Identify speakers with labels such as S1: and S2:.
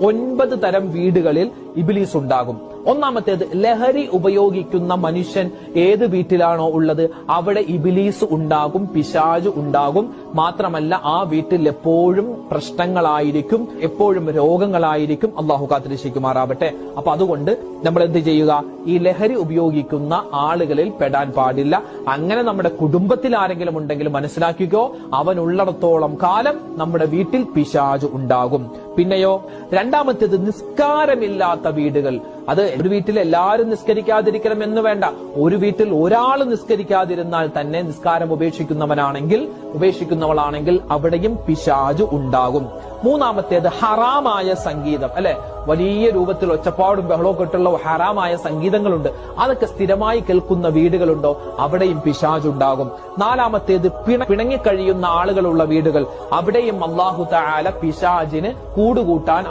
S1: 9 തരം വീടുകളിൽ ഇബ്ലീസ് ഉണ്ടാകും. ഒന്നാമത്തേത്, ലഹരി ഉപയോഗിക്കുന്ന മനുഷ്യൻ ഏത് വീട്ടിലാണോ ഉള്ളത് അവിടെ ഇബ്ലീസ് ഉണ്ടാകും, പിശാച് ഉണ്ടാകും. മാത്രമല്ല ആ വീട്ടിൽ എപ്പോഴും പ്രശ്നങ്ങളായിരിക്കും, എപ്പോഴും രോഗങ്ങളായിരിക്കും. അള്ളാഹു കാത്തിരക്ഷിക്കുമാറാവട്ടെ. അപ്പൊ അതുകൊണ്ട് നമ്മൾ എന്ത് ചെയ്യുക, ഈ ലഹരി ഉപയോഗിക്കുന്ന ആളുകളിൽ പെടാൻ പാടില്ല. അങ്ങനെ നമ്മുടെ കുടുംബത്തിൽ ആരെങ്കിലും ഉണ്ടെങ്കിൽ മനസ്സിലാക്കിക്കോ, അവൻ ഉള്ളിടത്തോളം കാലം നമ്മുടെ വീട്ടിൽ പിശാച് ഉണ്ടാകും. പിന്നെയോ രണ്ടാമത്തേത്, നിസ്കാരമില്ലാത്ത വീടുകൾ. അത് ഒരു വീട്ടിൽ എല്ലാവരും നിസ്കരിക്കാതിരിക്കണം എന്ന് വേണ്ട. ഒരു വീട്ടിൽ ഒരാൾ നിസ്കരിക്കാതിരുന്നാൽ തന്നെ നിസ്കാരം ഉപേക്ഷിക്കുന്നവളാണെങ്കിൽ അവിടെയും പിശാച് ഉണ്ടാകും. മൂന്നാമത്തേത്, ഹറാമായ സംഗീതം. അല്ലെ, വലിയ രൂപത്തിൽ ഒച്ചപ്പാടും ബഹളവും ഇട്ടുള്ള ഹറാമായ സംഗീതങ്ങളുണ്ട്. അതൊക്കെ സ്ഥിരമായി കേൾക്കുന്ന വീടുകളുണ്ടോ അവിടെയും പിശാച് ഉണ്ടാകും. നാലാമത്തേത്, പിണങ്ങിക്കഴിയുന്ന ആളുകളുള്ള വീടുകൾ. അവിടെയും അല്ലാഹു തആല പിശാചിന് കൂടുകൂട്ടാൻ